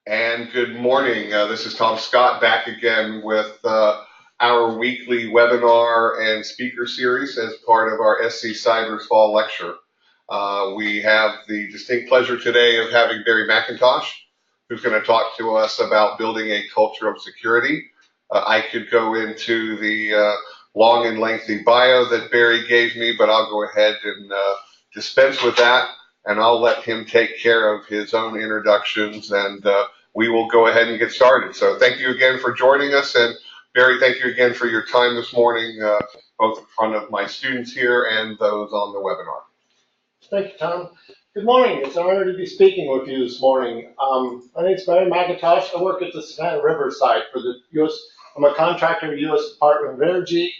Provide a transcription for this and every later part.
And good morning. This is Tom Scott back again with our weekly webinar and speaker series as part of our SC Cyber's Fall Lecture. We have the distinct pleasure today of having Barry McIntosh, who's going to talk to us about building a culture of security. I could go into the long and lengthy bio that Barry gave me, but I'll go ahead and dispense with that, and I'll let him take care of his own introductions, and we will go ahead and get started. So thank you again for joining us, and Barry, thank you again for your time this morning, both in front of my students here and those on the webinar. Thank you, Tom. Good morning. It's an honor to be speaking with you this morning. My name is Barry McIntosh. I work at the Savannah River site for the U.S. I'm a contractor, U.S. Department of Energy.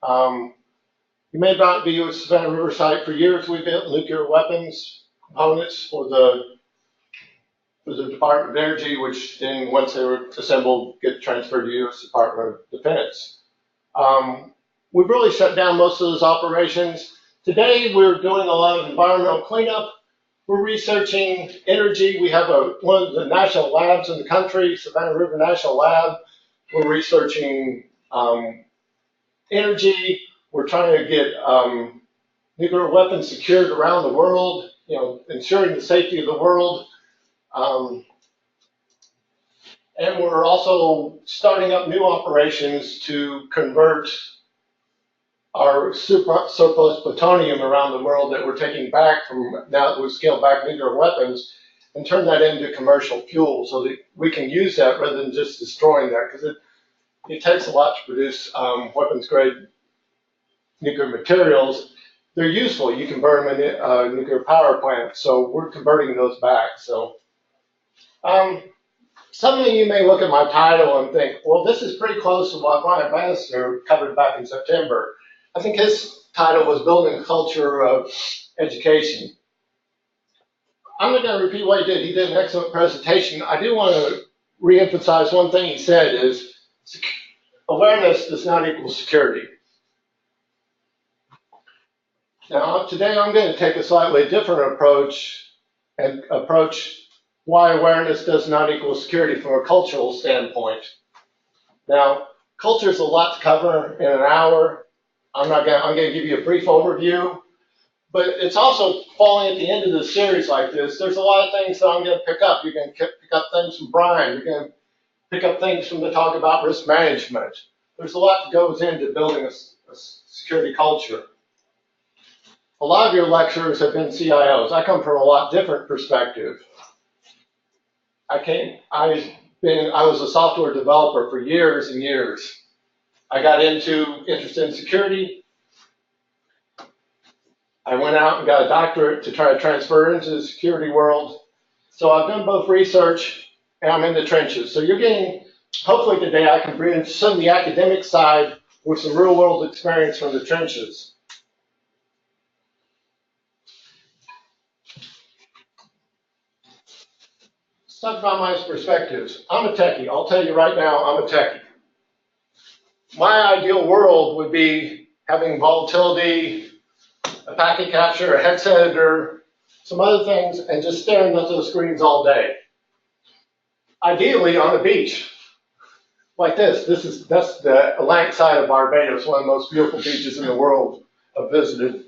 You may not be with Savannah River site for years. We built nuclear weapons components for the Department of Energy, which then, once they were assembled, get transferred to U.S. Department of Defense. We've really shut down most of those operations. Today, we're doing a lot of environmental cleanup. We're researching energy. We have one of the national labs in the country, Savannah River National Lab. We're researching energy. We're trying to get nuclear weapons secured around the world, ensuring the safety of the world. And we're also starting up new operations to convert our surplus plutonium around the world that we're taking back from now that we've scaled back nuclear weapons and turn that into commercial fuel so that we can use that rather than just destroying that, because it takes a lot to produce weapons grade nuclear materials. They're useful. You can burn them in a nuclear power plant, so we're converting those back. So some of you may look at my title and think, well, this is pretty close to what Brian Bannister covered back in September. I think his title was Building a Culture of Education. I'm not going to repeat what he did. He did an excellent presentation. I do want to reemphasize one thing he said is awareness does not equal security. Now, today I'm going to take a slightly different approach and approach why awareness does not equal security from a cultural standpoint. Now, culture is a lot to cover in an hour. I'm going to give you a brief overview, but it's also falling at the end of the series like this. There's a lot of things that I'm going to pick up. You're going to pick up things from Brian. You're going to pick up things from the talk about risk management. There's a lot that goes into building a security culture. A lot of your lecturers have been CIOs. I come from a lot different perspective. I was a software developer for years and years. I got interested in security. I went out and got a doctorate to try to transfer into the security world. So I've done both research and I'm in the trenches. So you're getting, hopefully today I can bring some of the academic side with some real world experience from the trenches. Let's talk about my perspectives. I'm a techie. I'll tell you right now, I'm a techie. My ideal world would be having volatility, a packet capture, a hex editor, some other things, and just staring at those screens all day. Ideally on a beach like this. That's the Atlantic side of Barbados, one of the most beautiful beaches in the world I've visited.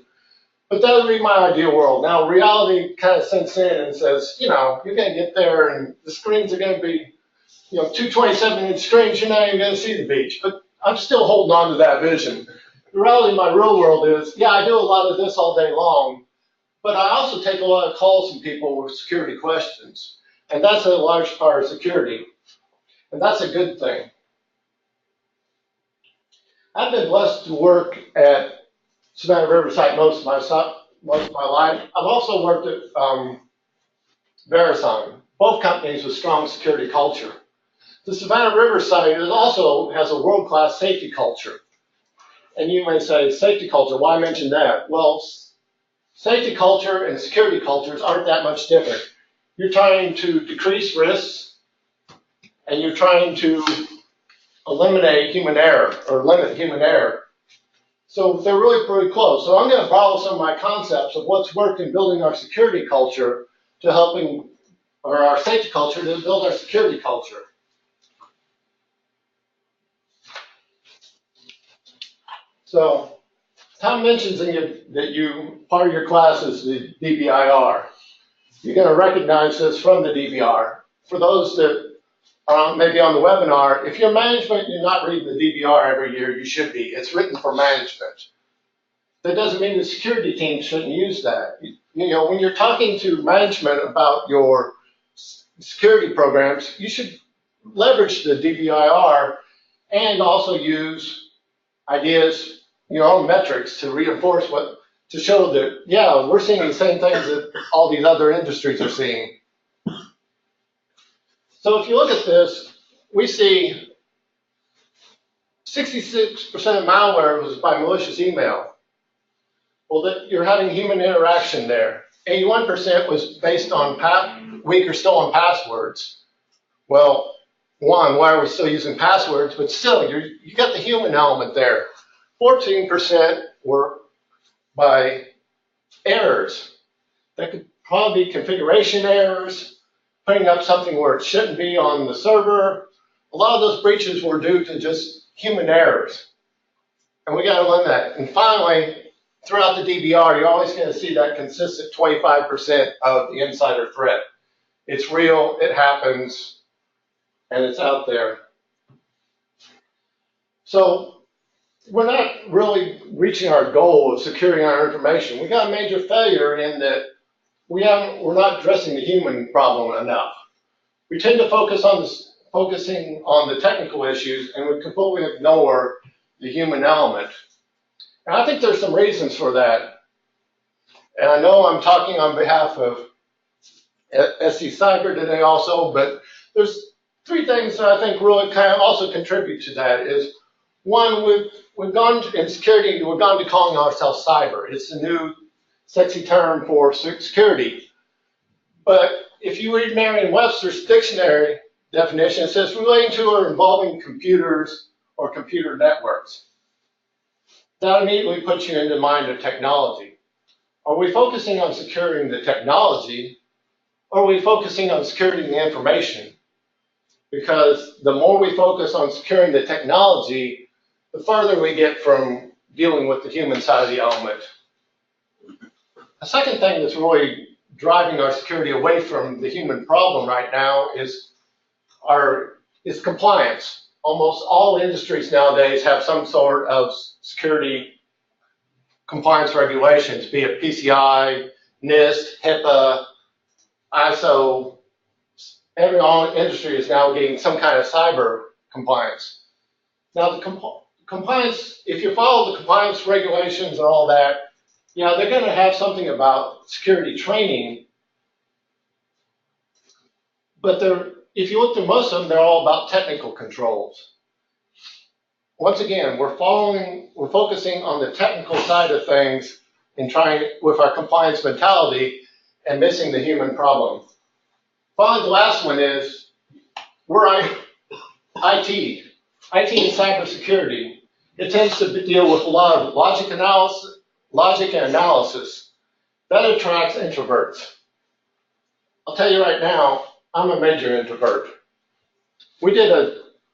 But that would be my ideal world. Now reality kind of sinks in and says, you're going to get there and the screens are going to be, two 27-inch screens, you're not even going to see the beach. But I'm still holding on to that vision. The reality of my real world is, I do a lot of this all day long, but I also take a lot of calls from people with security questions. And that's a large part of security. And that's a good thing. I've been blessed to work at Savannah River site most of my life. I've also worked at Verisign, both companies with strong security culture. The Savannah River site also has a world-class safety culture. And you may say, safety culture, why mention that? Well, safety culture and security cultures aren't that much different. You're trying to decrease risks, and you're trying to eliminate human error, or limit human error. So they're really pretty close. So I'm going to borrow some of my concepts of what's worked in building our security culture to helping or our safety culture to build our security culture. So Tom mentions that part of your class is the DBIR. You're going to recognize this from the DBR. For those that are maybe on the webinar, if you're management, you're not reading the DBR every year, you should be. It's written for management. That doesn't mean the security team shouldn't use that. When you're talking to management about your security programs, you should leverage the DBIR and also use ideas, your own metrics to reinforce to show that, yeah, we're seeing the same things that all these other industries are seeing. So if you look at this, we see 66% of malware was by malicious email. Well, you're having human interaction there. 81% was based on weak or stolen passwords. Well, one, why are we still using passwords? But still, you got the human element there. 14% were by errors. That could probably be configuration errors, putting up something where it shouldn't be on the server. A lot of those breaches were due to just human errors. And we got to learn that. And finally, throughout the DBR, you're always going to see that consistent 25% of the insider threat. It's real, it happens, and it's out there. So we're not really reaching our goal of securing our information. We got a major failure in that we're not addressing the human problem enough. We tend to focusing on the technical issues, and we completely ignore the human element. And I think there's some reasons for that. And I know I'm talking on behalf of SC Cyber today also, but there's three things that I think really kind of also contribute to that. Is one, we've gone in security, we've gone to calling ourselves cyber. It's the new sexy term for security. But if you read Merriam-Webster's dictionary definition, it says relating to or involving computers or computer networks. That immediately puts you into the mind of technology. Are we focusing on securing the technology, or are we focusing on securing the information? Because the more we focus on securing the technology, the further we get from dealing with the human side of the element. A second thing that's really driving our security away from the human problem right now is compliance. Almost all industries nowadays have some sort of security compliance regulations, be it PCI, NIST, HIPAA, ISO. All industry is now getting some kind of cyber compliance. Now, the compliance, if you follow the compliance regulations and all that, yeah, they're going to have something about security training, but if you look through most of them, they're all about technical controls. Once again, we're focusing on the technical side of things and trying with our compliance mentality and missing the human problem. Finally, the last one is we're IT and cybersecurity. It tends to deal with a lot of logic and analysis. That attracts introverts. I'll tell you right now, I'm a major introvert. We did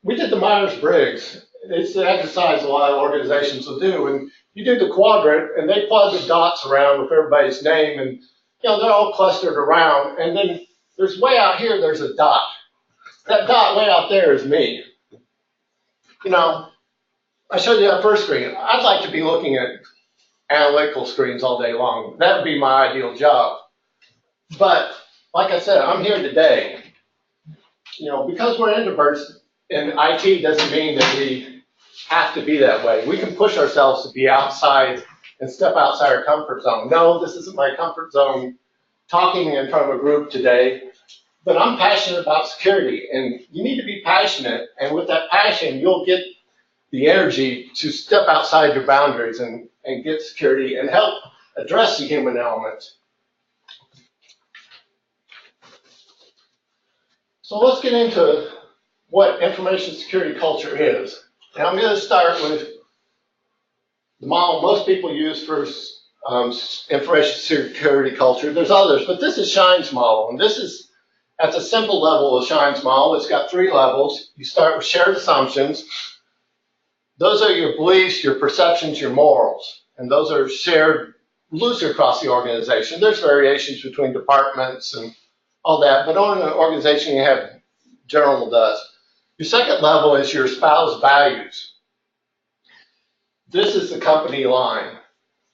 the Myers-Briggs. It's the exercise a lot of organizations will do, and you do the quadrant, and they plug the dots around with everybody's name, and they're all clustered around, and then there's way out here, there's a dot. That dot way out there is me. I showed you that first screen. I'd like to be looking at analytical screens all day long. That would be my ideal job. But like I said, I'm here today. Because we're introverts in IT doesn't mean that we have to be that way. We can push ourselves to be outside and step outside our comfort zone. No, this isn't my comfort zone talking in front of a group today, but I'm passionate about security, and you need to be passionate, and with that passion, you'll get the energy to step outside your boundaries and get security and help address the human element. So let's get into what information security culture is. And I'm going to start with the model most people use for information security culture. There's others, but this is Shine's model, and this is At the simple level of Shine's model, it's got three levels. You start with shared assumptions. Those are your beliefs, your perceptions, your morals, and those are shared loosely across the organization. There's variations between departments and all that, but on an organization you have general does. Your second level is your spouse values. This is the company line.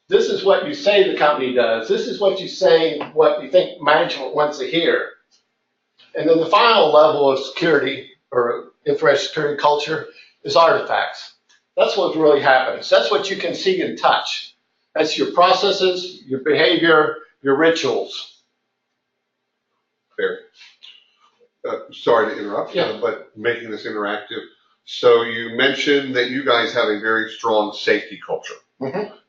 This is what you say the company does. This is what you say, what you think management wants to hear. And then the final level of security or information security culture is artifacts. That's what really happens. That's what you can see and touch. That's your processes, your behavior, your rituals. Fair. Sorry to interrupt, Yeah. but making this interactive. So you mentioned that you guys have a very strong safety culture,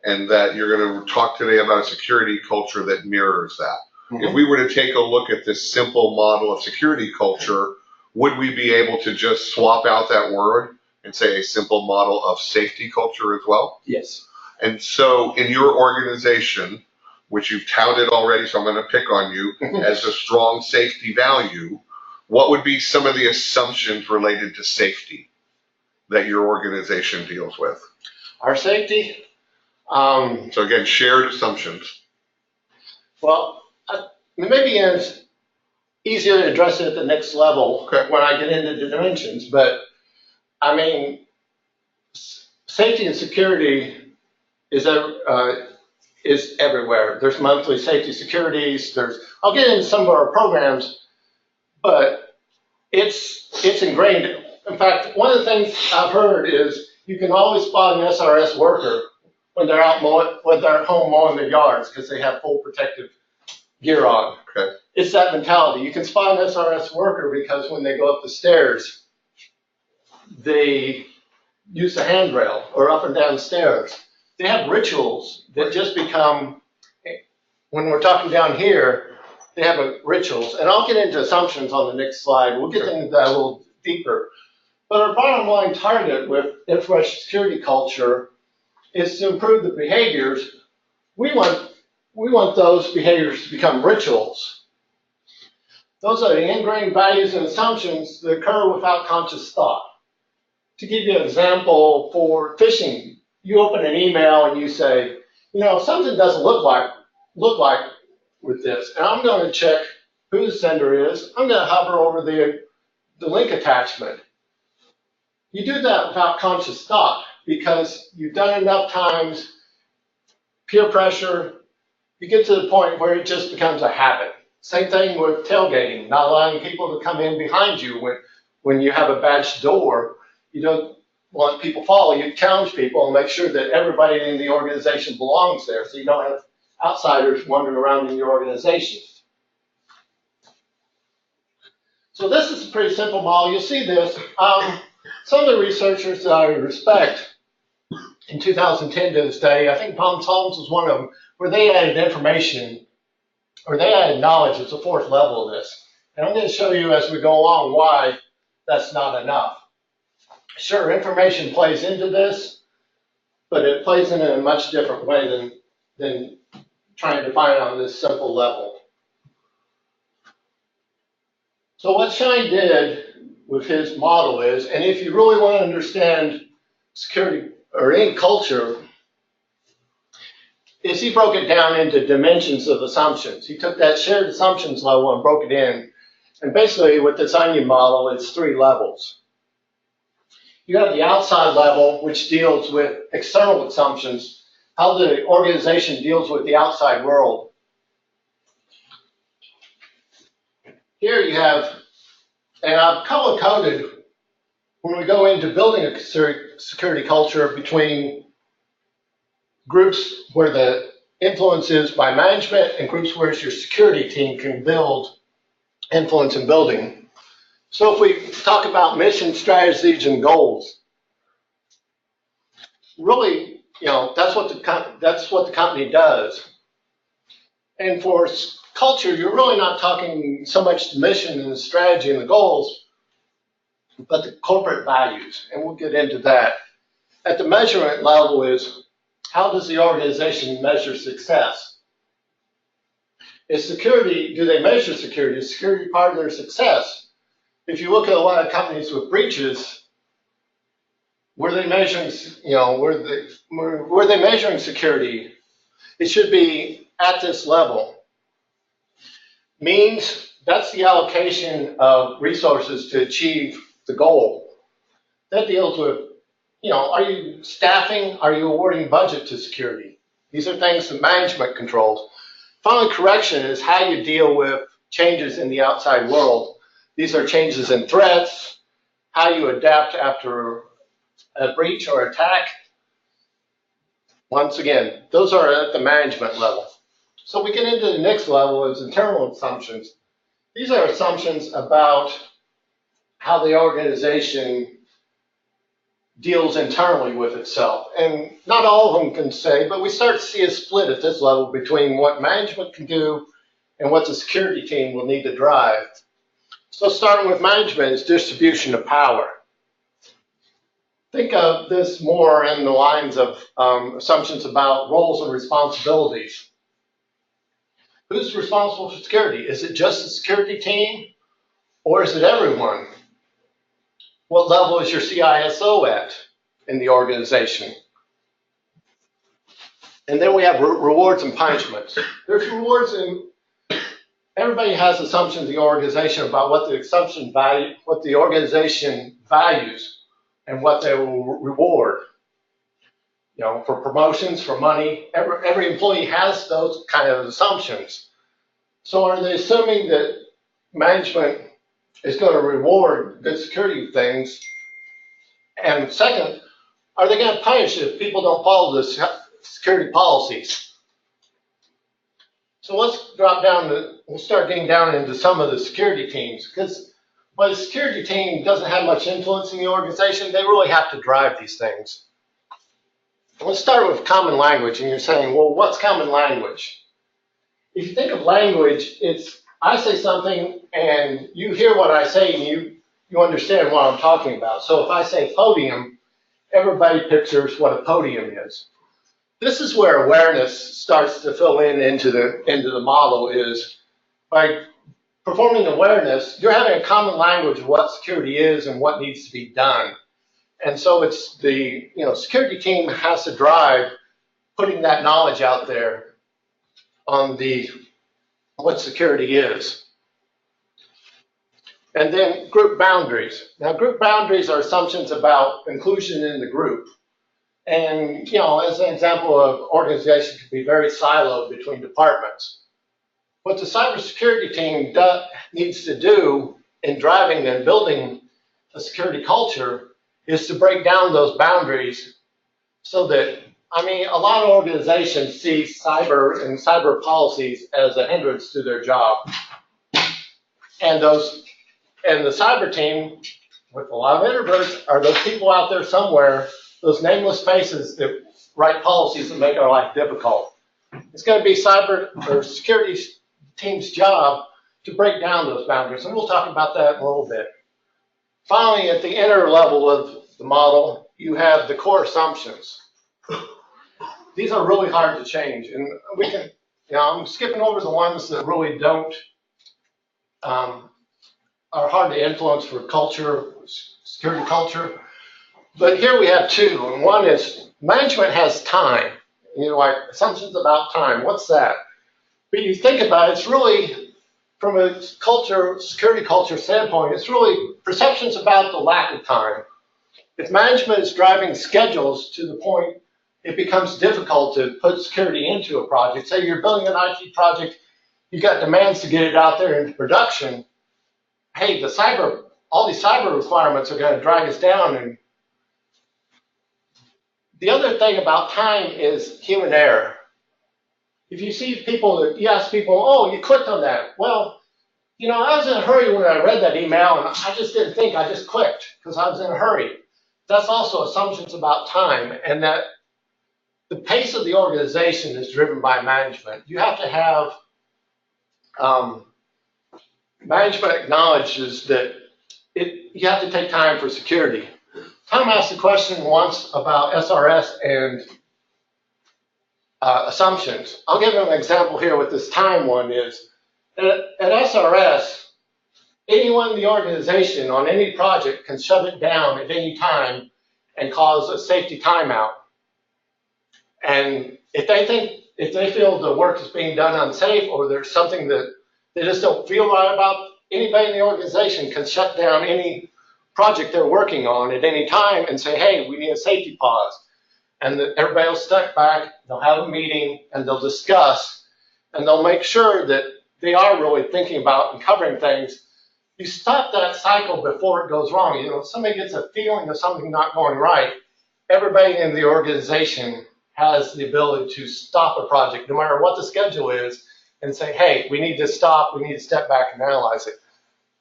and that you're going to talk today about a security culture that mirrors that. If we were to take a look at this simple model of security culture, would we be able to just swap out that word and say a simple model of safety culture as well? Yes. And so in your organization, which you've touted already, so I'm going to pick on you, as a strong safety value, what would be some of the assumptions related to safety that your organization deals with? Our safety? So again, shared assumptions. Well, maybe it's easier to address it at the next level when I get into the dimensions, but I mean, safety and security is everywhere. There's monthly safety securities. I'll get into some of our programs, but it's ingrained. In fact, one of the things I've heard is you can always spot an SRS worker when they're out mowing, when they're at home mowing their yards because they have full protective gear on. Okay. It's that mentality. You can spot an SRS worker because when they go up the stairs, they use the handrail or up and down stairs. They have rituals that just become, when we're talking down here, they have rituals. And I'll get into assumptions on the next slide. We'll get into that a little deeper. But our bottom line target with information security culture is to improve the behaviors. We want those behaviors to become rituals. Those are the ingrained values and assumptions that occur without conscious thought. To give you an example for phishing, you open an email and you say, something doesn't look like with this, and I'm going to check who the sender is. I'm going to hover over the link attachment. You do that without conscious thought because you've done enough times, peer pressure, you get to the point where it just becomes a habit. Same thing with tailgating, not allowing people to come in behind you when you have a badged door. You don't want people to follow. You challenge people and make sure that everybody in the organization belongs there so you don't have outsiders wandering around in your organization. So this is a pretty simple model. You'll see this. Some of the researchers that I respect in 2010 did a study. I think Tom Holmes was one of them, where they added information, or they added knowledge. It's the fourth level of this. And I'm going to show you as we go along why that's not enough. Sure, information plays into this, but it plays in a much different way than trying to define it on this simple level. So what Shine did with his model is, and if you really want to understand security or any culture, is he broke it down into dimensions of assumptions. He took that shared assumptions level and broke it in. And basically with this onion model, it's three levels. You have the outside level, which deals with external assumptions, how the organization deals with the outside world. Here you have, and I've color-coded when we go into building a security culture between groups where the influence is by management and groups where your security team can build influence in building. So if we talk about mission, strategies, and goals, really, that's what the company does. And for culture, you're really not talking so much the mission and the strategy and the goals, but the corporate values, and we'll get into that. At the measurement level is, how does the organization measure success? is security, do they measure security? Is security part of their success? If you look at a lot of companies with breaches, were they measuring, were they measuring security? It should be at this level. Means, that's the allocation of resources to achieve the goal. That deals with, are you staffing? Are you awarding budget to security? These are things that management controls. Finally, correction is how you deal with changes in the outside world. These are changes in threats, how you adapt after a breach or attack. Once again, those are at the management level. So we get into the next level is internal assumptions. These are assumptions about how the organization deals internally with itself. And not all of them can say, but we start to see a split at this level between what management can do and what the security team will need to drive. So starting with management is distribution of power. Think of this more in the lines of assumptions about roles and responsibilities. Who's responsible for security? Is it just the security team or is it everyone? What level is your CISO at in the organization? And then we have rewards and punishments. There's rewards and everybody has assumptions in the organization about what the organization values and what they will reward. For promotions, for money, every employee has those kind of assumptions. So are they assuming that management is going to reward good security things? And second, are they going to punish if people don't follow the security policies? So let's we'll start getting down into some of the security teams, because while the security team doesn't have much influence in the organization, they really have to drive these things. Let's start with common language, and you're saying, well, what's common language? If you think of language, it's I say something and you hear what I say and you understand what I'm talking about. So if I say podium, everybody pictures what a podium is. This is where awareness starts to fill into the model is by performing awareness, you're having a common language of what security is and what needs to be done. And so it's the security team has to drive putting that knowledge out there on what security is. And then group boundaries. Now, group boundaries are assumptions about inclusion in the group. And, as an example of organization could be very siloed between departments. What the cybersecurity team needs to do in driving and building a security culture is to break down those boundaries so that, a lot of organizations see cyber and cyber policies as a hindrance to their job. And the cyber team, with a lot of introverts, are those people out there somewhere, those nameless faces that write policies that make our life difficult. It's going to be cyber or security team's job to break down those boundaries, and we'll talk about that in a little bit. Finally, at the inner level of the model, you have the core assumptions. These are really hard to change, and we can, I'm skipping over the ones that really don't, are hard to influence for culture, security culture. But here we have two, and one is management has time. Like assumptions about time. What's that? But you think about it, it's really, from a security culture standpoint, it's really perceptions about the lack of time. If management is driving schedules to the point it becomes difficult to put security into a project, say you're building an IT project, you got demands to get it out there into production. Hey, all these cyber requirements are going to drag us down. And the other thing about time is human error. If you ask people, oh, you clicked on that. Well, I was in a hurry when I read that email, and I just didn't think, I just clicked because I was in a hurry. That's also assumptions about time, and that the pace of the organization is driven by management. You have to have, management acknowledges that you have to take time for security. Tom asked a question once about SRS and assumptions. I'll give you an example here with this time one is, at SRS, anyone in the organization on any project can shut it down at any time and cause a safety timeout. And if they feel the work is being done unsafe or there's something that they just don't feel right about, anybody in the organization can shut down any project they're working on at any time and say, hey, we need a safety pause. And everybody will step back, they'll have a meeting, and they'll discuss, and they'll make sure that they are really thinking about and covering things. You stop that cycle before it goes wrong. You know, if somebody gets a feeling of something not going right, everybody in the organization has the ability to stop a project, no matter what the schedule is, and say, hey, we need to stop, we need to step back and analyze it.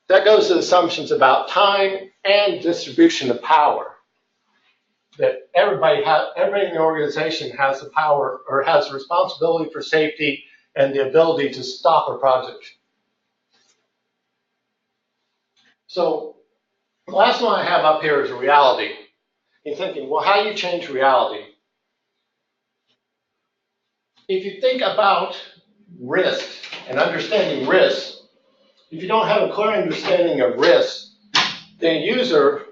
That goes to assumptions about time and distribution of power. That everybody in the organization has the power or has the responsibility for safety and the ability to stop a project. So the last one I have up here is reality. You're thinking, well, how do you change reality? If you think about risk and understanding risk, if you don't have a clear understanding of risk, the user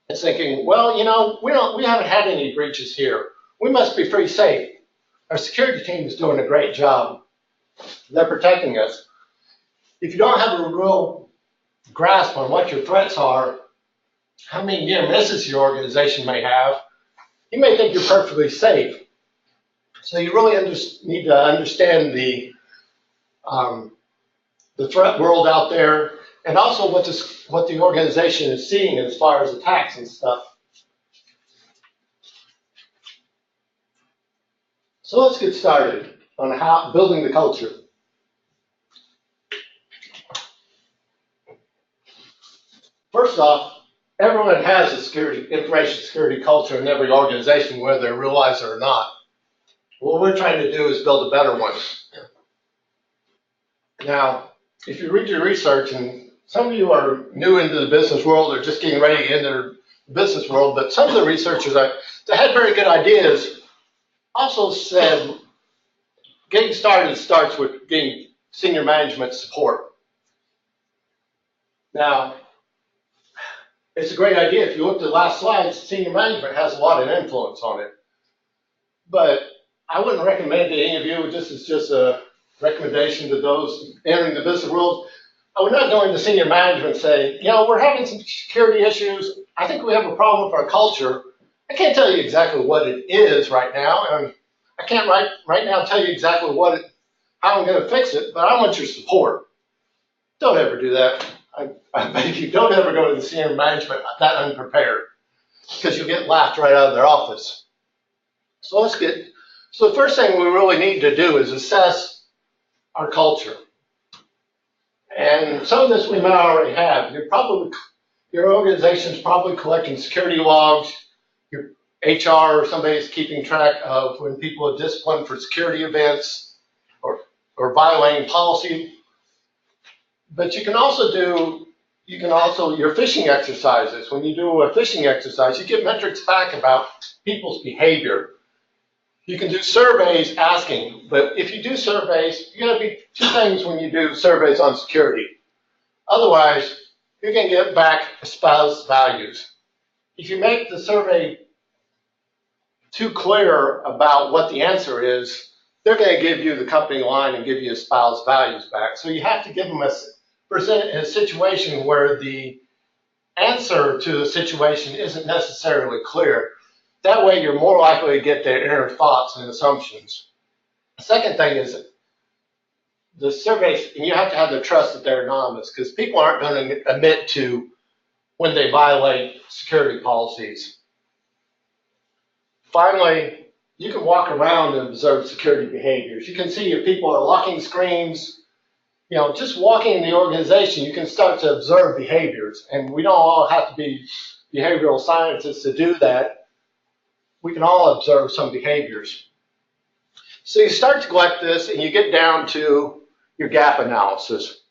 is thinking, well, you know, we haven't had any breaches here. We must be pretty safe. Our security team is doing a great job. They're protecting us. If you don't have a real grasp on what your threats are, how many near misses your organization may have, you may think you're perfectly safe. So you really need to understand the threat world out there, and also what the organization is seeing as far as attacks and stuff. So let's get started on how building the culture. First off, everyone has a information security culture in every organization, whether they realize it or not. What we're trying to do is build a better one. Now, if you read your research, and some of you are new into the business world or just getting ready to enter the business world, but some of the researchers that had very good ideas also said getting started starts with getting senior management support. Now, it's a great idea. If you look at the last slide, senior management has a lot of influence on it. But I wouldn't recommend to any of you, this is just a recommendation to those entering the business world. I would not go into senior management and say, you know, we're having some security issues. I think we have a problem with our culture. I can't tell you exactly what it is right now. And I can't right now tell you exactly how I'm going to fix it, but I want your support. Don't ever do that. I beg you, don't ever go to the senior management that unprepared, because you'll get laughed right out of their office. So the first thing we really need to do is assess our culture. And some of this we might already have. Your organization's probably collecting security logs. Your HR or somebody's keeping track of when people are disciplined for security events or violating policy. But you can also your phishing exercises. When you do a phishing exercise, you get metrics back about people's behavior. You can do surveys asking, but if you do surveys, you gotta be two things when you do surveys on security. Otherwise, you're gonna get back espoused values. If you make the survey too clear about what the answer is, they're gonna give you the company line and give you espoused values back. So you have to give them present a situation where the answer to the situation isn't necessarily clear. That way you're more likely to get their inner thoughts and assumptions. The second thing is the surveys, and you have to have the trust that they're anonymous, because people aren't going to admit to when they violate security policies. Finally, you can walk around and observe security behaviors. You can see if people are locking screens. You know, just walking in the organization, you can start to observe behaviors. And we don't all have to be behavioral scientists to do that. We can all observe some behaviors. So you start to collect this and you get down to your gap analysis,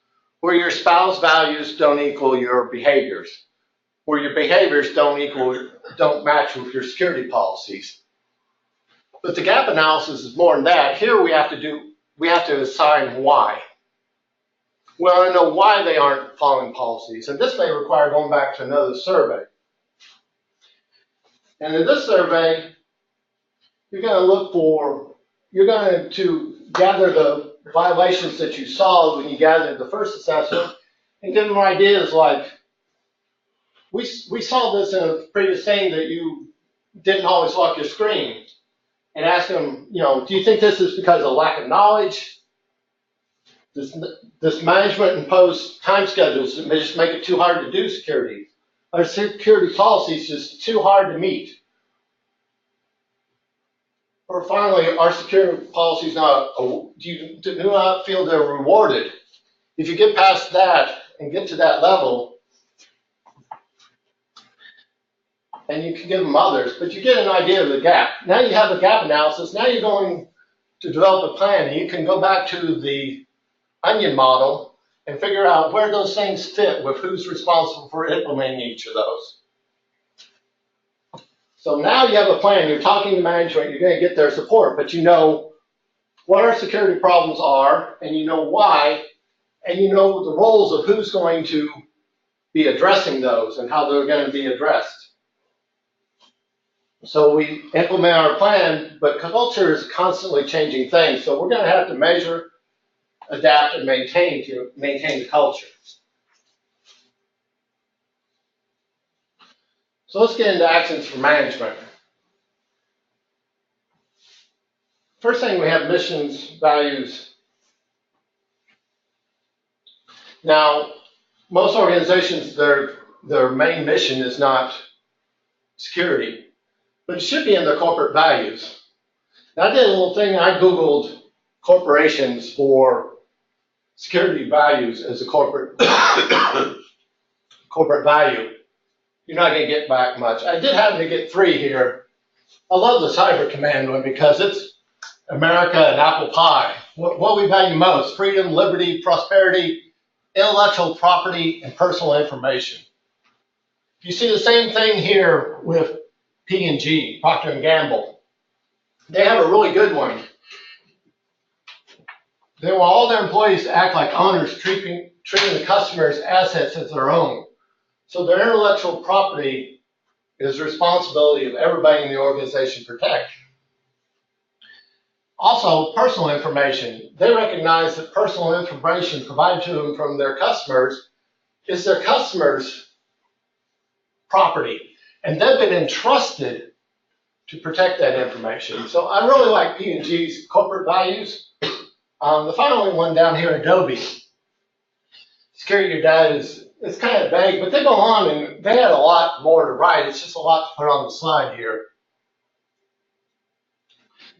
where your espoused values don't equal your behaviors, where your behaviors don't match with your security policies. But the gap analysis is more than that. Here we have to assign why. We want to know why they aren't following policies. And this may require going back to another survey. And in this survey, you're going to gather the violations that you saw when you gathered the first assessment and give them ideas like, we saw this in a previous thing that you didn't always lock your screen. And ask them, do you think this is because of lack of knowledge? This management imposed time schedules that may just make it too hard to do security. Our security policies just too hard to meet. Or finally, our security policies do you do not feel they're rewarded? If you get past that and get to that level, and you can give them others, but you get an idea of the gap. Now you have a gap analysis. Now you're going to develop a plan, and you can go back to the onion model and figure out where those things fit with who's responsible for implementing each of those. So now you have a plan. You're talking to management. You're going to get their support, but you know what our security problems are, and you know why, and you know the roles of who's going to be addressing those and how they're going to be addressed. So we implement our plan, but culture is constantly changing things. So we're going to have to measure, adapt, and maintain the culture. So let's get into actions for management. First thing, we have missions, values. Now, most organizations, their main mission is not security, but it should be in their corporate values. Now, I did a little thing. I Googled corporations for security values as a corporate value. You're not going to get back much. I did happen to get 3 here. I love the Cyber Command one because it's America and apple pie. What we value most: freedom, liberty, prosperity, intellectual property, and personal information. You see the same thing here with P&G, Procter & Gamble. They have a really good one. They want all their employees to act like owners, treating the customer's assets as their own. So their intellectual property is the responsibility of everybody in the organization to protect. Also, personal information. They recognize that personal information provided to them from their customers is their customers' property, and they've been entrusted to protect that information. So I really like P&G's corporate values. The final one down here, Adobe. Security your data it's kind of vague, but they go on and they had a lot more to write. It's just a lot to put on the slide here.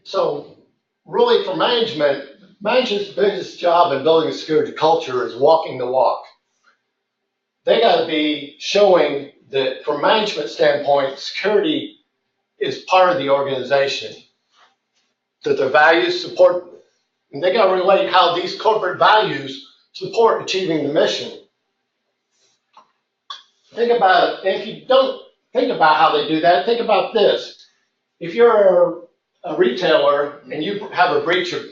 So really for management's biggest job in building a security culture is walking the walk. They got to be showing that from a management standpoint, security is part of the organization, that their values support, and they got to relate how these corporate values support achieving the mission. Think about it. If you don't think about how they do that, think about this. If you're a retailer and you have a breach of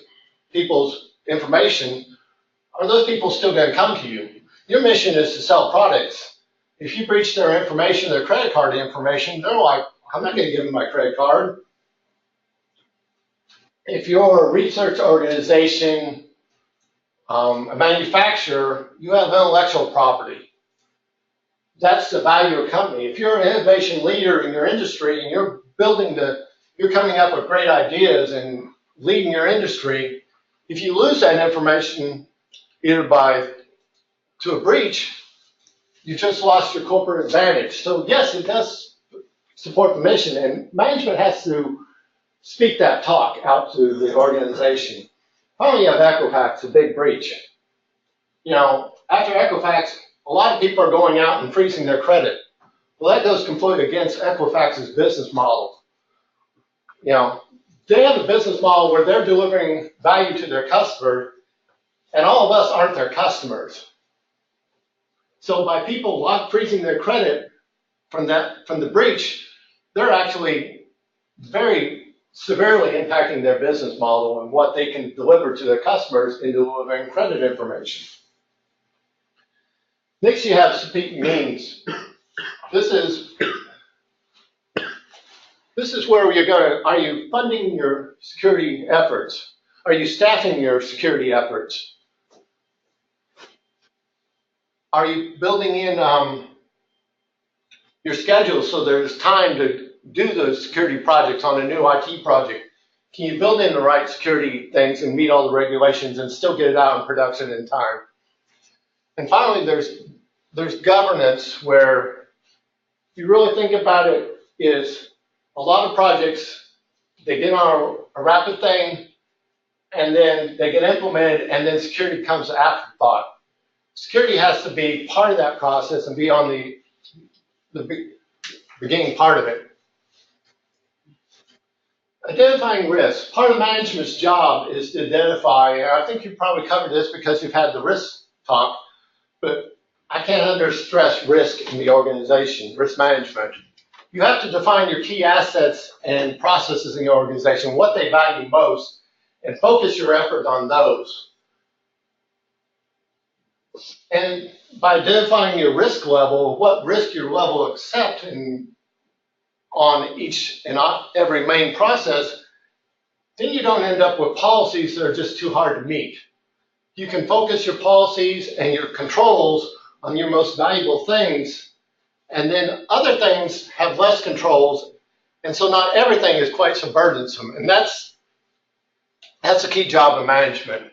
people's information, are those people still going to come to you? Your mission is to sell products. If you breach their information, their credit card information, they're like, I'm not going to give them my credit card. If you're a research organization, a manufacturer, you have intellectual property. That's the value of a company. If you're an innovation leader in your industry and you're coming up with great ideas and leading your industry, if you lose that information either to a breach, you just lost your corporate advantage. So yes, it does support the mission, and management has to speak that talk out to the organization. Finally, you have Equifax, a big breach. After Equifax, a lot of people are going out and freezing their credit. Well, that goes completely against Equifax's business model. They have a business model where they're delivering value to their customer, and all of us aren't their customers. So by people freezing their credit from the breach, they're actually very severely impacting their business model and what they can deliver to their customers in delivering credit information. Next, you have SPEAK means. This is where you're going to, are you funding your security efforts? Are you staffing your security efforts? Are you building in your schedule so there's time to do those security projects on a new IT project? Can you build in the right security things and meet all the regulations and still get it out in production in time? And finally, there's governance, where you really think about it, is a lot of projects, they get on a rapid thing, and then they get implemented, and then security comes afterthought. Security has to be part of that process and be on the beginning part of it. Identifying risks. Part of management's job is to identify, and I think you've probably covered this because you've had the risk talk, but I can't understress risk in the organization, risk management. You have to define your key assets and processes in your organization, what they value most, and focus your effort on those. And by identifying your risk level, what risk your level accept on each and every main process, then you don't end up with policies that are just too hard to meet. You can focus your policies and your controls on your most valuable things, and then other things have less controls, and so not everything is quite so burdensome. And that's a key job of management.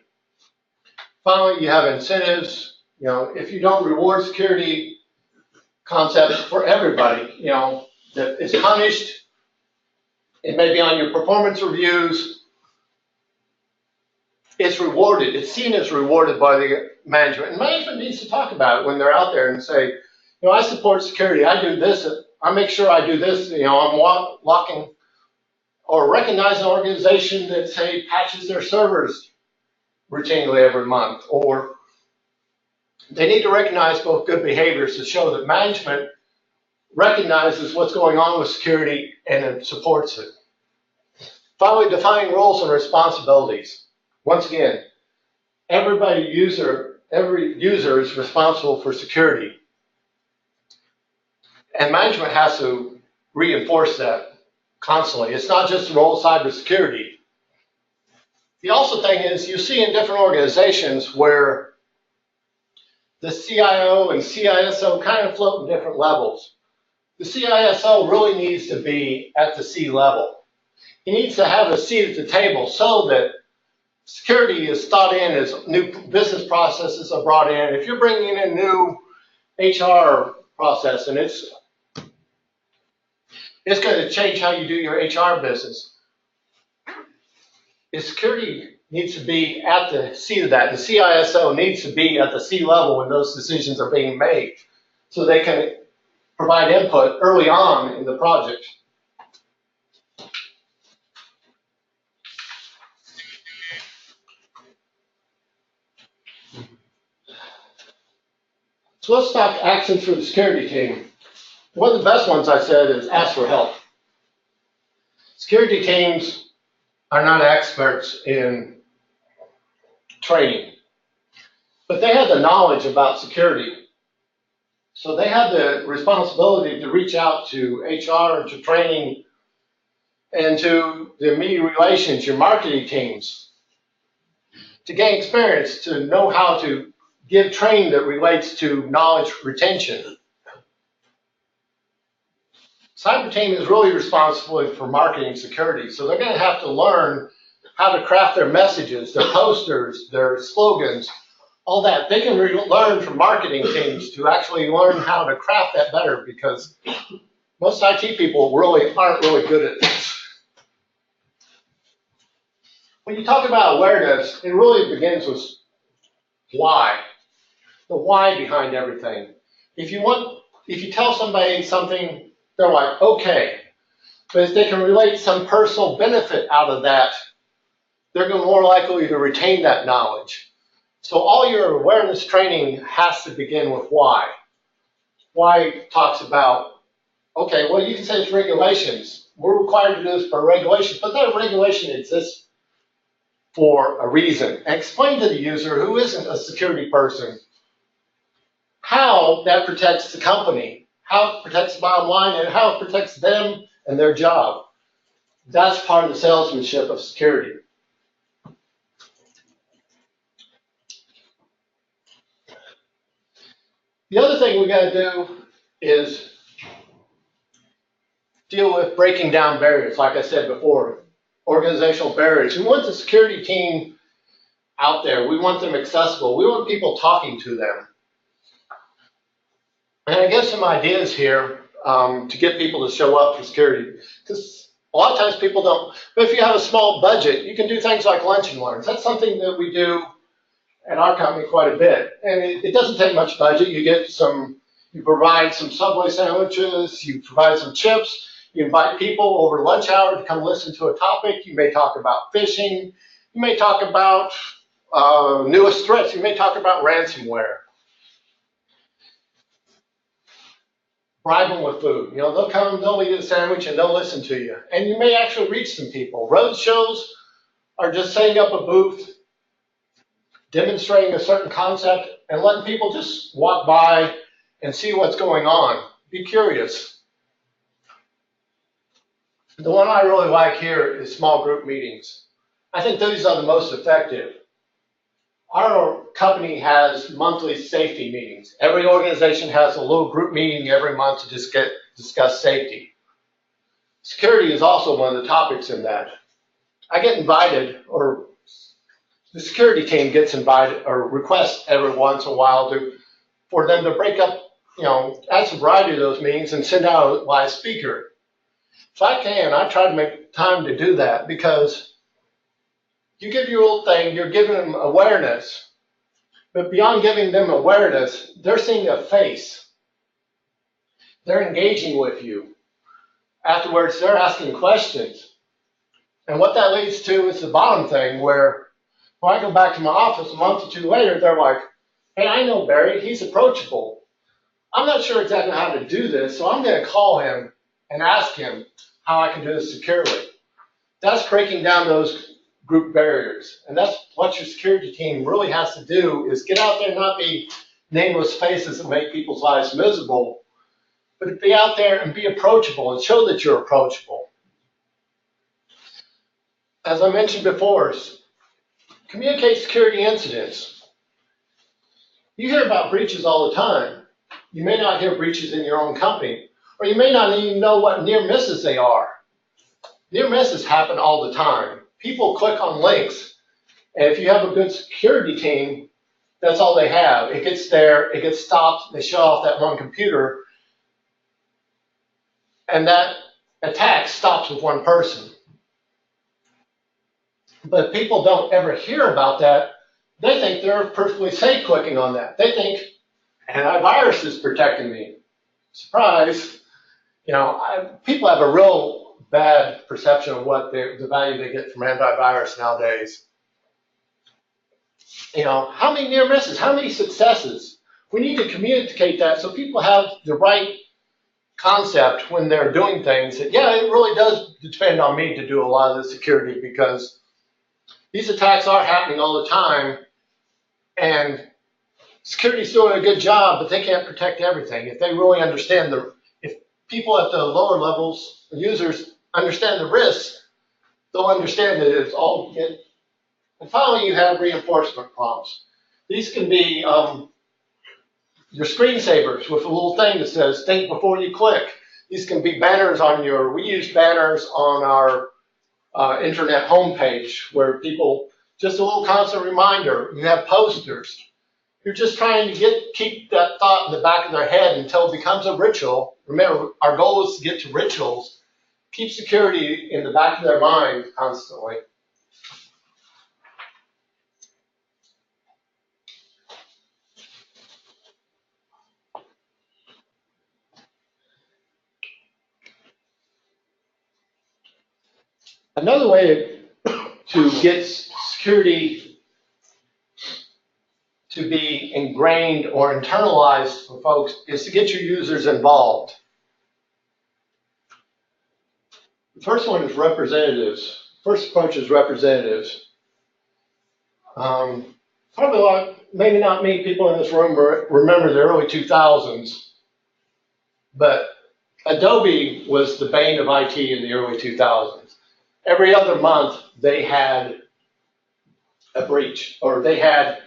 Finally, you have incentives. You know, if you don't reward security concepts for everybody, you know, that is punished, it may be on your performance reviews, it's rewarded, it's seen as rewarded by the management. And management needs to talk about it when they're out there and say, you know, I support security, I do this, I make sure I do this, you know, I'm locking or recognize an organization that, say, patches their servers routinely every month, or they need to recognize both good behaviors to show that management recognizes what's going on with security and it supports it. Finally, defining roles and responsibilities. Once again, every user is responsible for security. And management has to reinforce that constantly. It's not just the role of cybersecurity. The also thing is, you see in different organizations where the CIO and CISO kind of float in different levels. The CISO really needs to be at the C level. He needs to have a seat at the table so that security is thought in as new business processes are brought in. If you're bringing in a new HR process and it's going to change how you do your HR business, security needs to be at the seat of that. The CISO needs to be at the C level when those decisions are being made so they can provide input early on in the project. So let's talk actions for the security team. One of the best ones I said is ask for help. Security teams are not experts in training, but they have the knowledge about security. So they have the responsibility to reach out to HR and to training and to the media relations, your marketing teams, to gain experience, to know how to give training that relates to knowledge retention. Cyber team is really responsible for marketing security, so they're going to have to learn how to craft their messages, their posters, their slogans, all that. They can learn from marketing teams to actually learn how to craft that better, because most IT people aren't really good at this. When you talk about awareness, it really begins with why. The why behind everything. If you tell somebody something, they're like, okay. But if they can relate some personal benefit out of that, they're more likely to retain that knowledge. So all your awareness training has to begin with why. Why talks about, okay, well, you can say it's regulations. we're required to do this per regulation, but that regulation exists for a reason. And explain to the user who isn't a security person how that protects the company, how it protects the bottom line, and how it protects them and their job. That's part of the salesmanship of security. The other thing we got to do is deal with breaking down barriers, like I said before, organizational barriers. We want the security team out there. We want them accessible. We want people talking to them. And I give some ideas here to get people to show up for security. Because a lot of times people don't. But if you have a small budget, you can do things like lunch and learns. That's something that we do at our company quite a bit. And it doesn't take much budget. You provide some Subway sandwiches, you provide some chips, you invite people over lunch hour to come listen to a topic. You may talk about phishing. You may talk about newest threats. You may talk about ransomware. Bribe them with food. You know, they'll come, they'll eat a sandwich, and they'll listen to you. And you may actually reach some people. Road shows are just setting up a booth, demonstrating a certain concept, and letting people just walk by and see what's going on. Be curious. The one I really like here is small group meetings. I think these are the most effective. Our company has monthly safety meetings. Every organization has a little group meeting every month to just discuss safety. Security is also one of the topics in that. I get invited, or the security team gets invited or requests every once in a while for them to break up, add some variety to those meetings and send out a live speaker. If I can, I try to make time to do that, because you give your little thing, you're giving them awareness. But beyond giving them awareness, they're seeing a face. They're engaging with you. Afterwards, they're asking questions. And what that leads to is the bottom thing, where when I go back to my office a month or two later, they're like, hey, I know Barry, he's approachable. I'm not sure exactly how to do this, so I'm going to call him and ask him how I can do this securely. That's breaking down those group barriers. And that's what your security team really has to do, is get out there and not be nameless faces that make people's lives miserable, but be out there and be approachable and show that you're approachable. As I mentioned before, communicate security incidents. You hear about breaches all the time. You may not hear breaches in your own company, or you may not even know what near misses they are. Near misses happen all the time. People click on links, and if you have a good security team, that's all they have. It gets there, it gets stopped, they shut off that one computer, and that attack stops with one person. But people don't ever hear about that. They think they're perfectly safe clicking on that. They think antivirus is protecting me. Surprise. People have a real bad perception of what the value they get from antivirus nowadays. How many near misses, how many successes? We need to communicate that so people have the right concept when they're doing things. That, yeah, it really does depend on me to do a lot of the security, because these attacks are happening all the time, and security's doing a good job, but they can't protect everything. If they really understand if people at the lower levels, the users, understand the risks, they'll understand that it's all good. And finally, you have reinforcement prompts. These can be your screensavers with a little thing that says, think before you click. These can be banners we use banners on our internet homepage, where people, just a little constant reminder. You have posters. You're just trying to keep that thought in the back of their head until it becomes a ritual. Remember, our goal is to get to rituals. Keep security in the back of their mind constantly. Another way to get security to be ingrained or internalized for folks is to get your users involved. The first one is representatives. First approach is representatives. Probably maybe not many people in this room remember the early 2000s, but Adobe was the bane of IT in the early 2000s. Every other month they had a breach, or they had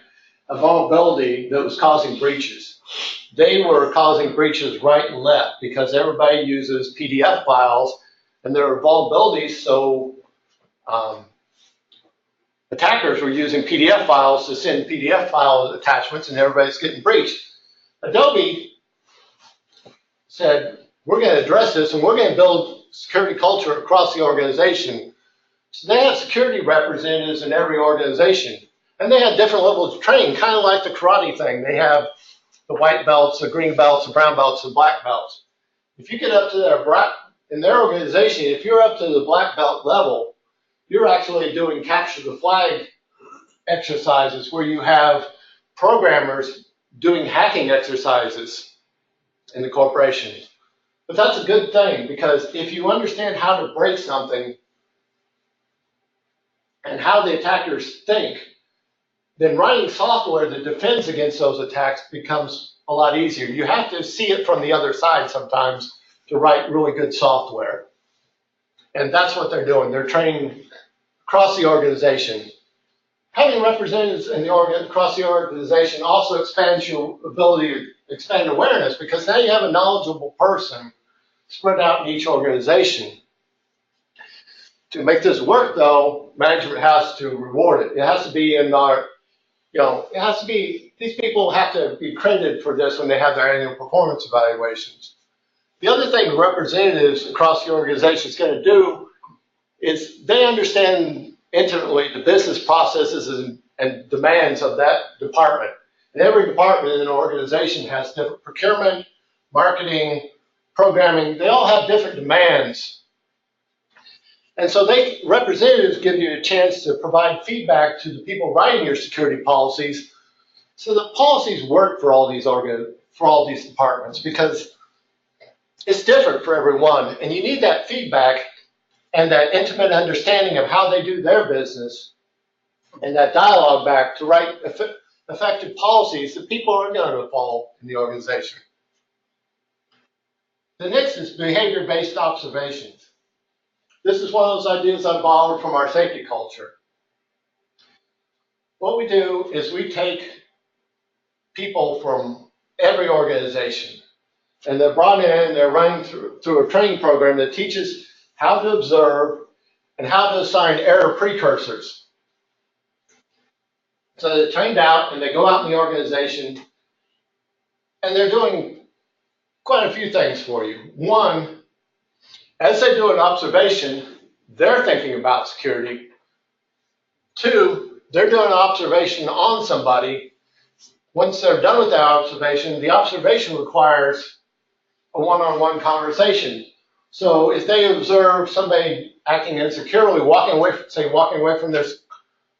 a vulnerability that was causing breaches. They were causing breaches right and left because everybody uses PDF files, and there are vulnerabilities, so attackers were using PDF files to send PDF file attachments, and everybody's getting breached. Adobe said, we're going to address this, and we're going to build security culture across the organization. So they have security representatives in every organization, and they have different levels of training, kind of like the karate thing. They have the white belts, the green belts, the brown belts, the black belts. If you get up to in their organization, if you're up to the black belt level, you're actually doing capture the flag exercises where you have programmers doing hacking exercises in the corporation. But that's a good thing, because if you understand how to break something and how the attackers think, then writing software that defends against those attacks becomes a lot easier. You have to see it from the other side sometimes to write really good software. And that's what they're doing. They're training across the organization. Having representatives across the organization also expands your ability to expand awareness, because now you have a knowledgeable person spread out in each organization. To make this work, though, management has to reward it. It has to be in our, it has to be, these people have to be credited for this when they have their annual performance evaluations. The other thing representatives across the organization is going to do is they understand intimately the business processes and demands of that department. And every department in an organization has different procurement, marketing, programming. They all have different demands. And so representatives give you a chance to provide feedback to the people writing your security policies, so the policies work for all these departments, because it's different for everyone, and you need that feedback and that intimate understanding of how they do their business, and that dialogue back to write effective policies that people are going to follow in the organization. The next is behavior-based observations. This is one of those ideas I borrowed from our safety culture. What we do is we take people from every organization, and they're brought in, they're running through a training program that teaches how to observe and how to assign error precursors. So they're trained out, and they go out in the organization, and they're doing quite a few things for you. One, as they do an observation, they're thinking about security. Two, they're doing an observation on somebody. Once they're done with that observation, the observation requires a one-on-one conversation. So if they observe somebody acting insecurely, walking away from their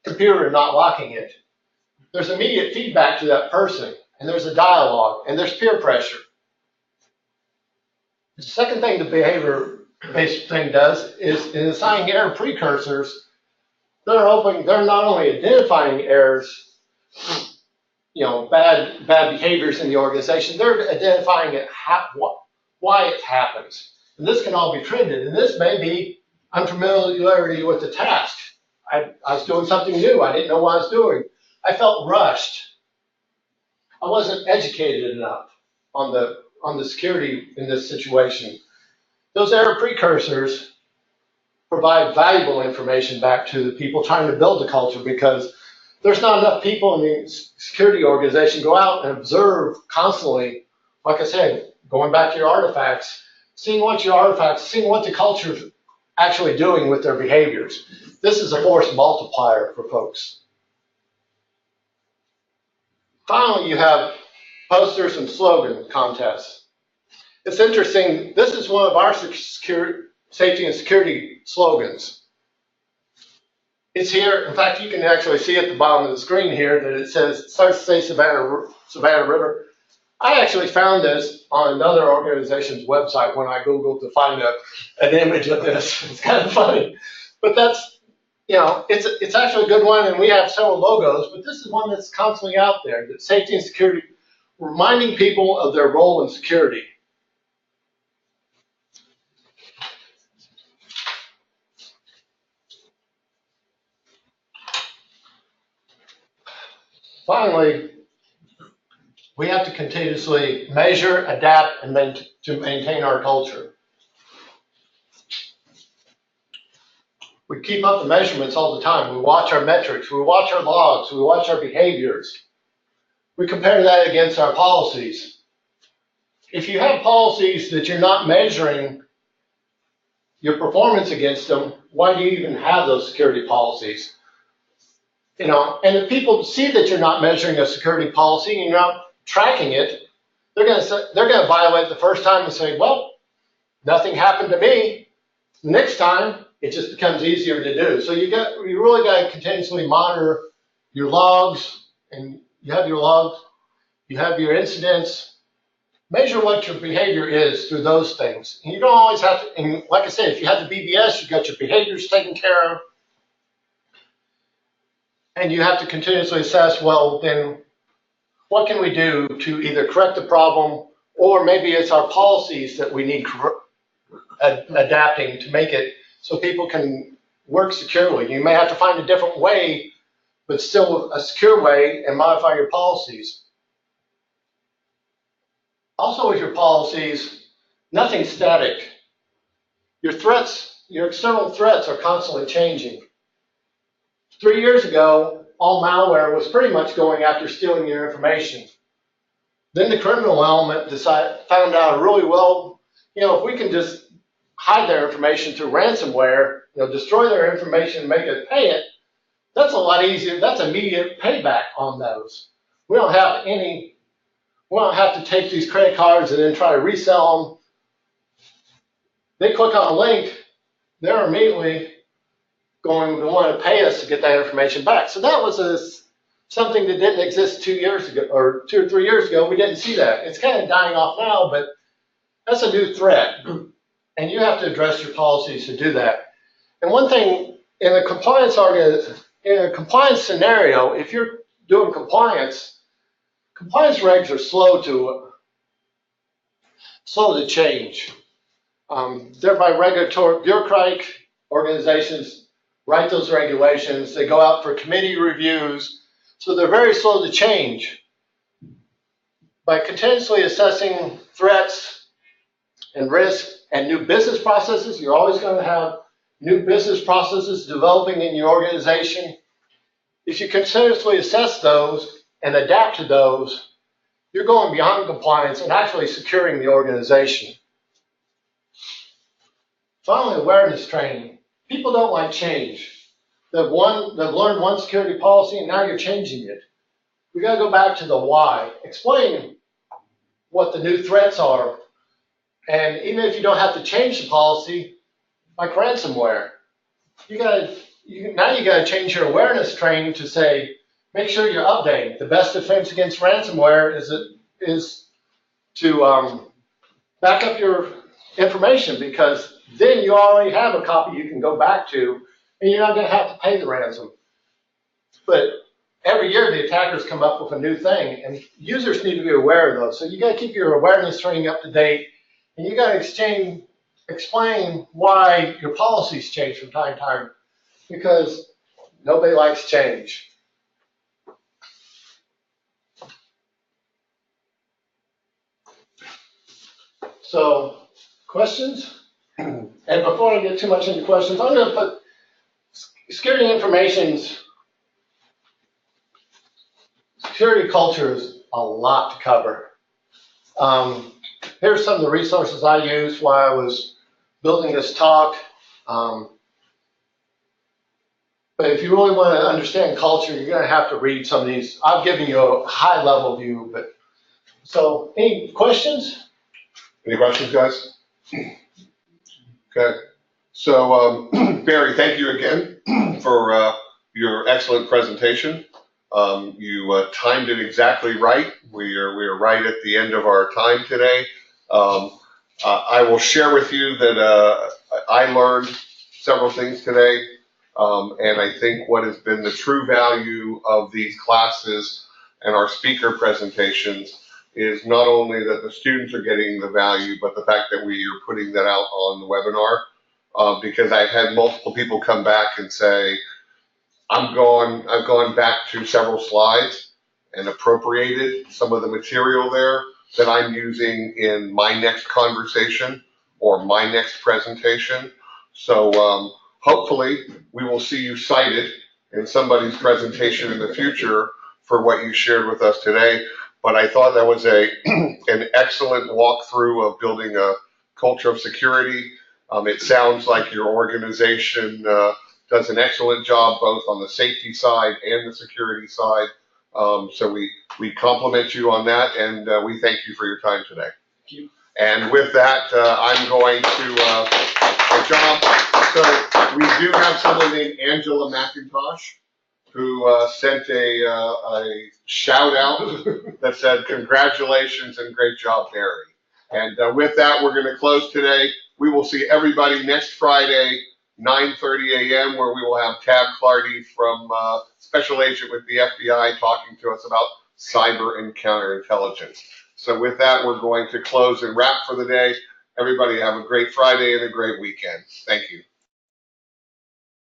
computer and not locking it, there's immediate feedback to that person, and there's a dialogue, and there's peer pressure. The second thing the behavior-based thing does is, in assigning error precursors, they're not only identifying errors, bad behaviors in the organization, they're identifying why it happens. And this can all be trended, and this may be unfamiliarity with the task. I was doing something new. I didn't know what I was doing. I felt rushed. I wasn't educated enough on the security in this situation. Those error precursors provide valuable information back to the people trying to build the culture, because there's not enough people in the security organization go out and observe constantly. Like I said, going back to your artifacts, seeing what the culture is actually doing with their behaviors. This is a force multiplier for folks. Finally, you have posters and slogan contests. It's interesting. This is one of our safety and security slogans. It's here. In fact, you can actually see at the bottom of the screen here that it says, "Starts to say Savannah River." I actually found this on another organization's website when I Googled to find an image of this. It's kind of funny, but that's, it's actually a good one, and we have several logos, but this is one that's constantly out there, that safety and security, reminding people of their role in security. Finally, we have to continuously measure, adapt, and to maintain our culture. We keep up the measurements all the time. We watch our metrics, we watch our logs, we watch our behaviors. We compare that against our policies. If you have policies that you're not measuring your performance against them, why do you even have those security policies? And if people see that you're not measuring a security policy and you're not tracking it, they're going to violate the first time and say, well, nothing happened to me. Next time, it just becomes easier to do. So you really got to continuously monitor your logs, and you have your logs, you have your incidents. Measure what your behavior is through those things. And you don't always have to, and like I said, if you have the BBS, you've got your behaviors taken care of. And you have to continuously assess, well, then what can we do to either correct the problem, or maybe it's our policies that we need adapting to make it so people can work securely. You may have to find a different way, but still a secure way, and modify your policies. Also with your policies, nothing's static. Your threats, your external threats are constantly changing. 3 years ago, all malware was pretty much going after stealing your information. Then the criminal element found out really well, if we can just hide their information through ransomware, destroy their information and make it pay it, that's a lot easier. That's immediate payback on those. We don't have to take these credit cards and then try to resell them. They click on a link, they're immediately going to want to pay us to get that information back. So that was something that didn't exist 2 years ago, or 2 or 3 years ago. We didn't see that. It's kind of dying off now, but that's a new threat. And you have to address your policies to do that. And one thing, in a compliance scenario, if you're doing compliance regs are slow to change. They're by regulatory bureaucratic organizations write those regulations. They go out for committee reviews, so they're very slow to change. By continuously assessing threats and risk and new business processes, you're always going to have new business processes developing in your organization. If you continuously assess those and adapt to those, you're going beyond compliance and actually securing the organization. Finally, awareness training. People don't like change. They've learned one security policy and now you're changing it. We got to go back to the why. Explain what the new threats are. And even if you don't have to change the policy, like ransomware, now you got to change your awareness training to say, make sure you're updating. The best defense against ransomware is to back up your information, because then you already have a copy you can go back to, and you're not going to have to pay the ransom. But every year the attackers come up with a new thing, and users need to be aware of those. So you got to keep your awareness training up to date, and you got to explain why your policies change from time to time, because nobody likes change. So, questions? And before I get too much into questions, I'm going to put security security culture is a lot to cover. Here's some of the resources I used while I was building this talk. But if you really want to understand culture, you're going to have to read some of these. I've given you a high level view, but so any questions? Any questions, guys? Okay. So, Barry, thank you again for your excellent presentation. You timed it exactly right. We are right at the end of our time today. Um, I will share with you that I learned several things today, and I think what has been the true value of these classes and our speaker presentations is not only that the students are getting the value, but the fact that we are putting that out on the webinar. Because I've had multiple people come back and say, I've gone back to several slides and appropriated some of the material there that I'm using in my next conversation or my next presentation. So hopefully we will see you cited in somebody's presentation in the future for what you shared with us today. But I thought that was an excellent walkthrough of building a culture of security. It sounds like your organization does an excellent job both on the safety side and the security side. So we compliment you on that, and we thank you for your time today. Thank you. And with that, I'm going to, John, so we do have someone named Angela McIntosh who sent a shout out that said, congratulations and great job, Barry. And with that, we're going to close today. We will see everybody next Friday, 9:30 a.m., where we will have Tab Clardy from Special Agent with the FBI talking to us about cyber and counterintelligence. So with that, we're going to close and wrap for the day. Everybody have a great Friday and a great weekend. Thank you.